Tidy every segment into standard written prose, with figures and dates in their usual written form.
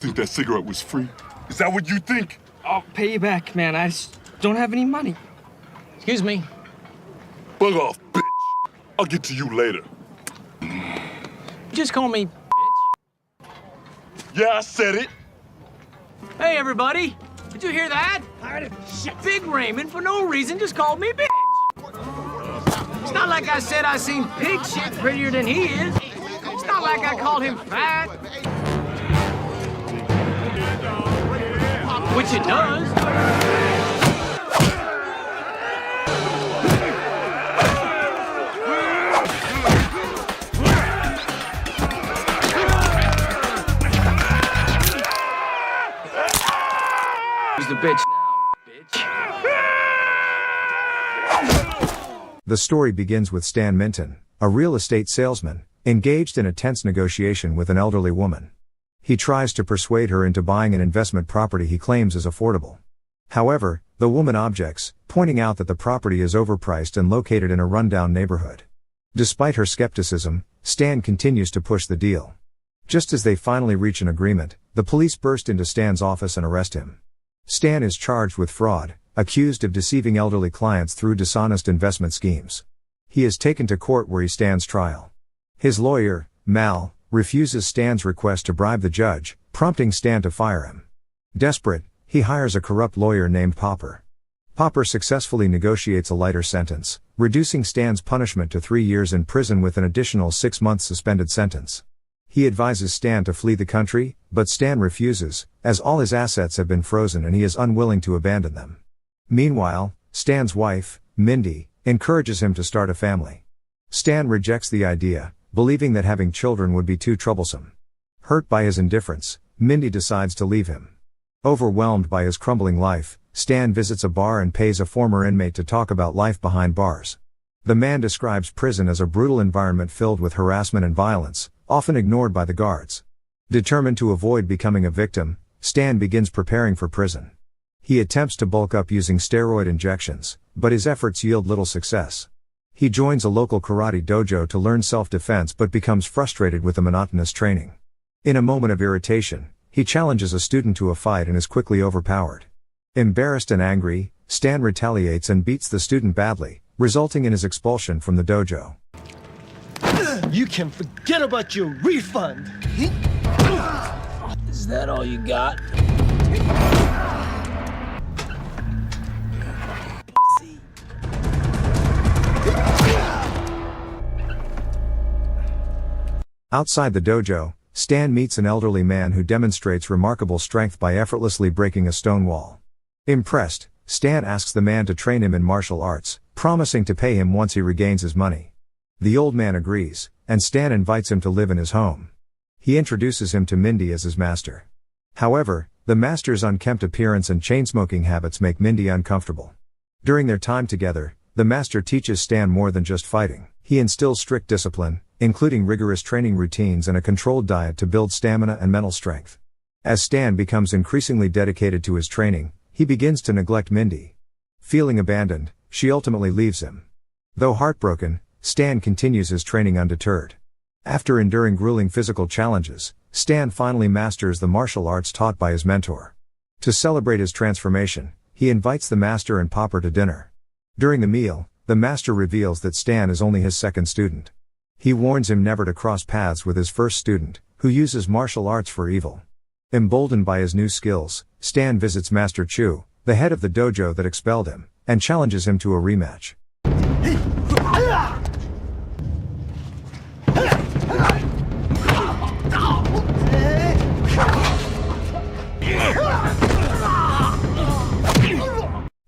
Think that cigarette was free? Is that what you think? I'll pay you back, man. I just don't have any money. Excuse me. Bug off, bitch. I'll get to you later. Just call me bitch. Yeah, I said it. Hey, everybody. Did you hear that? Big Raymond, for no reason, just called me bitch. It's not like I said I seen pig shit prettier than he is. It's not like I called him fat. Which it does. Who's the bitch now, bitch? The story begins with Stan Minton, a real estate salesman, engaged in a tense negotiation with an elderly woman. He tries to persuade her into buying an investment property he claims is affordable. However, the woman objects, pointing out that the property is overpriced and located in a rundown neighborhood. Despite her skepticism, Stan continues to push the deal. Just as they finally reach an agreement, the police burst into Stan's office and arrest him. Stan is charged with fraud, accused of deceiving elderly clients through dishonest investment schemes. He is taken to court where he stands trial. His lawyer, Mal, refuses Stan's request to bribe the judge, prompting Stan to fire him. Desperate, he hires a corrupt lawyer named Popper. Popper successfully negotiates a lighter sentence, reducing Stan's punishment to 3 years in prison with an additional 6-month suspended sentence. He advises Stan to flee the country, but Stan refuses, as all his assets have been frozen and he is unwilling to abandon them. Meanwhile, Stan's wife, Mindy, encourages him to start a family. Stan rejects the idea, believing that having children would be too troublesome. Hurt by his indifference, Mindy decides to leave him. Overwhelmed by his crumbling life, Stan visits a bar and pays a former inmate to talk about life behind bars. The man describes prison as a brutal environment filled with harassment and violence, often ignored by the guards. Determined to avoid becoming a victim, Stan begins preparing for prison. He attempts to bulk up using steroid injections, but his efforts yield little success. He joins a local karate dojo to learn self-defense but becomes frustrated with the monotonous training. In a moment of irritation, he challenges a student to a fight and is quickly overpowered. Embarrassed and angry, Stan retaliates and beats the student badly, resulting in his expulsion from the dojo. You can forget about your refund. Is that all you got? Outside the dojo, Stan meets an elderly man who demonstrates remarkable strength by effortlessly breaking a stone wall. Impressed, Stan asks the man to train him in martial arts, promising to pay him once he regains his money. The old man agrees, and Stan invites him to live in his home. He introduces him to Mindy as his master. However, the master's unkempt appearance and chain-smoking habits make Mindy uncomfortable. During their time together, the master teaches Stan more than just fighting. He instills strict discipline, including rigorous training routines and a controlled diet to build stamina and mental strength. As Stan becomes increasingly dedicated to his training, he begins to neglect Mindy. Feeling abandoned, she ultimately leaves him. Though heartbroken, Stan continues his training undeterred. After enduring grueling physical challenges, Stan finally masters the martial arts taught by his mentor. To celebrate his transformation, he invites the master and Popper to dinner. During the meal, the master reveals that Stan is only his second student. He warns him never to cross paths with his first student, who uses martial arts for evil. Emboldened by his new skills, Stan visits Master Chu, the head of the dojo that expelled him, and challenges him to a rematch.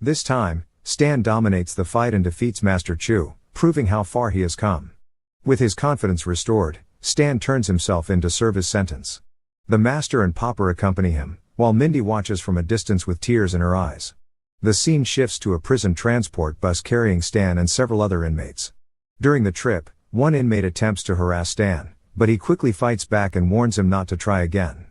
This time, Stan dominates the fight and defeats Master Chu, proving how far he has come. With his confidence restored, Stan turns himself in to serve his sentence. The master and Popper accompany him, while Mindy watches from a distance with tears in her eyes. The scene shifts to a prison transport bus carrying Stan and several other inmates. During the trip, one inmate attempts to harass Stan, but he quickly fights back and warns him not to try again.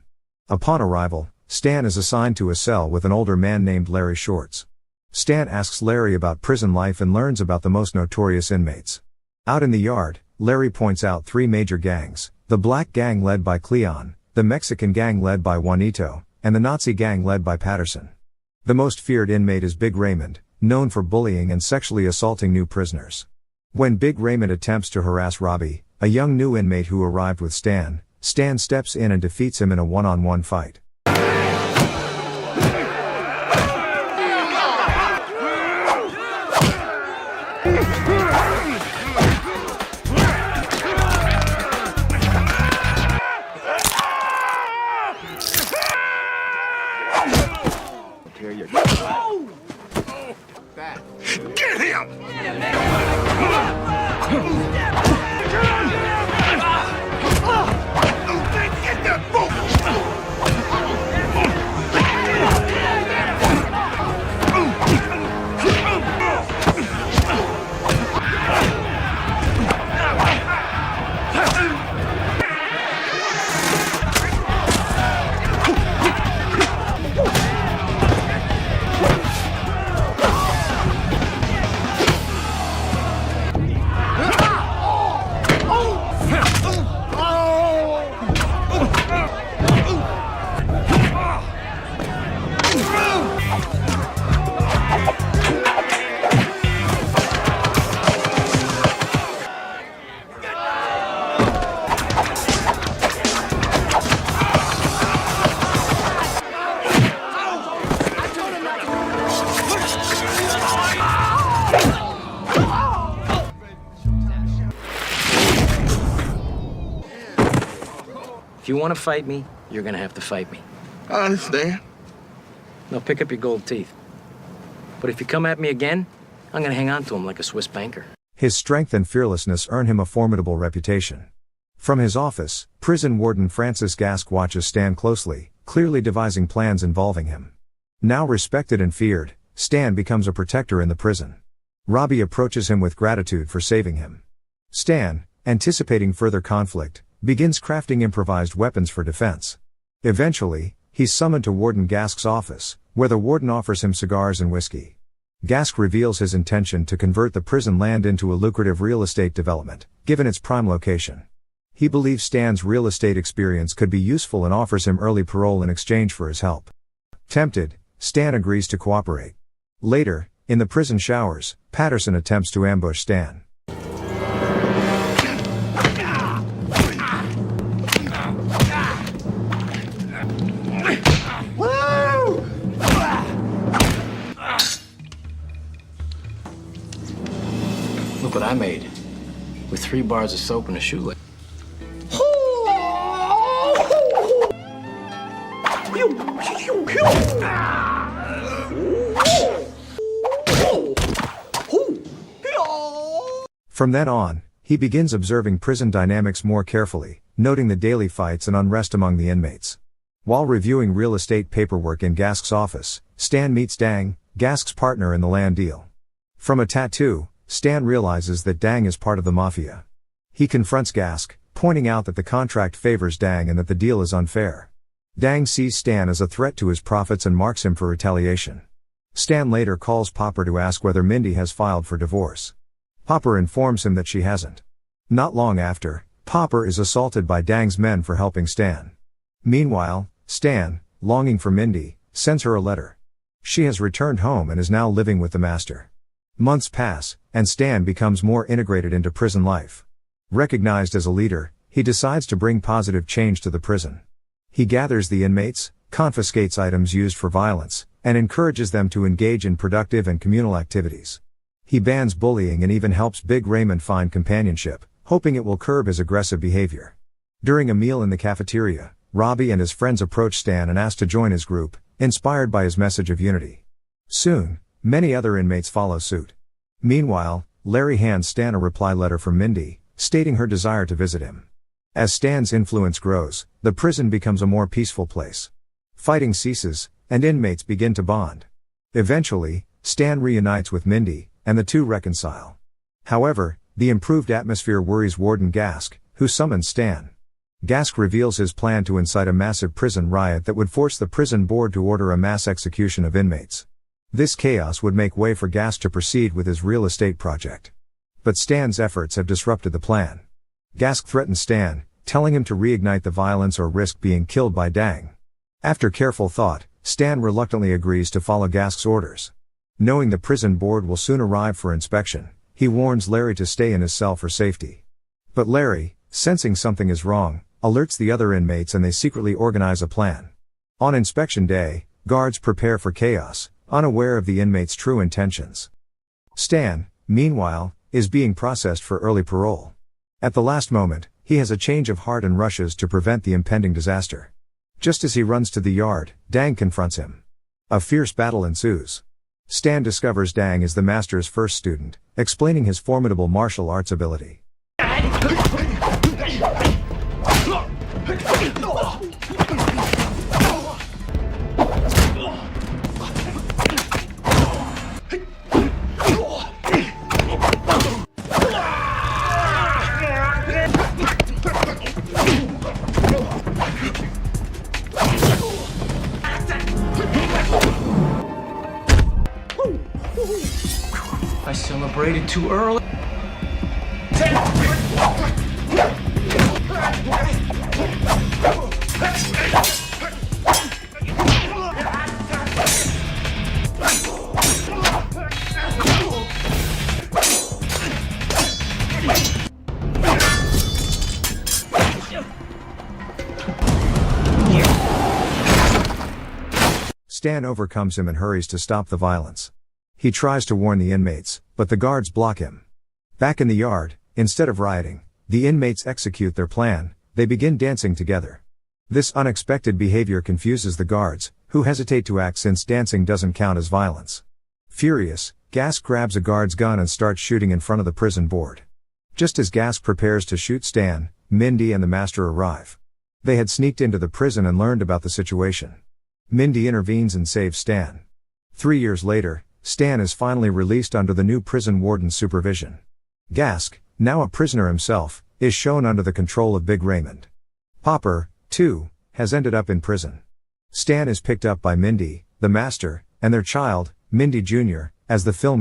Upon arrival, Stan is assigned to a cell with an older man named Larry Shorts. Stan asks Larry about prison life and learns about the most notorious inmates. Out in the yard, Larry points out 3 major gangs: the Black Gang led by Cleon, the Mexican gang led by Juanito, and the Nazi gang led by Patterson. The most feared inmate is Big Raymond, known for bullying and sexually assaulting new prisoners. When Big Raymond attempts to harass Robbie, a young new inmate who arrived with Stan, Stan steps in and defeats him in a one-on-one fight. Get him! Get that boat! If you want to fight me, you're gonna have to fight me. I understand. Now pick up your gold teeth. But if you come at me again, I'm gonna hang on to them like a Swiss banker. His strength and fearlessness earn him a formidable reputation. From his office, prison warden Francis Gask watches Stan closely, clearly devising plans involving him. Now respected and feared, Stan becomes a protector in the prison. Robbie approaches him with gratitude for saving him. Stan, anticipating further conflict, begins crafting improvised weapons for defense. Eventually, he's summoned to Warden Gask's office, where the warden offers him cigars and whiskey. Gask reveals his intention to convert the prison land into a lucrative real estate development, given its prime location. He believes Stan's real estate experience could be useful and offers him early parole in exchange for his help. Tempted, Stan agrees to cooperate. Later, in the prison showers, Patterson attempts to ambush Stan. Look what I made. With 3 bars of soap and a shoelace. From then on, he begins observing prison dynamics more carefully, noting the daily fights and unrest among the inmates. While reviewing real estate paperwork in Gask's office, Stan meets Dang, Gask's partner in the land deal. From a tattoo, Stan realizes that Dang is part of the mafia. He confronts Gask, pointing out that the contract favors Dang and that the deal is unfair. Dang sees Stan as a threat to his profits and marks him for retaliation. Stan later calls Popper to ask whether Mindy has filed for divorce. Popper informs him that she hasn't. Not long after, Popper is assaulted by Dang's men for helping Stan. Meanwhile, Stan, longing for Mindy, sends her a letter. She has returned home and is now living with the master. Months pass, and Stan becomes more integrated into prison life. Recognized as a leader, he decides to bring positive change to the prison. He gathers the inmates, confiscates items used for violence, and encourages them to engage in productive and communal activities. He bans bullying and even helps Big Raymond find companionship, hoping it will curb his aggressive behavior. During a meal in the cafeteria, Robbie and his friends approach Stan and ask to join his group, inspired by his message of unity. Soon, many other inmates follow suit. Meanwhile, Larry hands Stan a reply letter from Mindy, stating her desire to visit him. As Stan's influence grows, the prison becomes a more peaceful place. Fighting ceases, and inmates begin to bond. Eventually, Stan reunites with Mindy, and the two reconcile. However, the improved atmosphere worries Warden Gask, who summons Stan. Gask reveals his plan to incite a massive prison riot that would force the prison board to order a mass execution of inmates. This chaos would make way for Gask to proceed with his real estate project. But Stan's efforts have disrupted the plan. Gask threatens Stan, telling him to reignite the violence or risk being killed by Dang. After careful thought, Stan reluctantly agrees to follow Gask's orders. Knowing the prison board will soon arrive for inspection, he warns Larry to stay in his cell for safety. But Larry, sensing something is wrong, alerts the other inmates and they secretly organize a plan. On inspection day, guards prepare for chaos, unaware of the inmates' true intentions. Stan, meanwhile, is being processed for early parole. At the last moment, he has a change of heart and rushes to prevent the impending disaster. Just as he runs to the yard, Dang confronts him. A fierce battle ensues. Stan discovers Dang is the master's first student, explaining his formidable martial arts ability. I celebrated too early. Stan overcomes him and hurries to stop the violence. He tries to warn the inmates, but the guards block him. Back in the yard, instead of rioting, the inmates execute their plan. They begin dancing together. This unexpected behavior confuses the guards, who hesitate to act since dancing doesn't count as violence. Furious, Gask grabs a guard's gun and starts shooting in front of the prison board. Just as Gask prepares to shoot Stan, Mindy and the master arrive. They had sneaked into the prison and learned about the situation. Mindy intervenes and saves Stan. 3 years later, Stan is finally released under the new prison warden's supervision. Gask, now a prisoner himself, is shown under the control of Big Raymond. Popper, too, has ended up in prison. Stan is picked up by Mindy, the master, and their child, Mindy Jr., as the film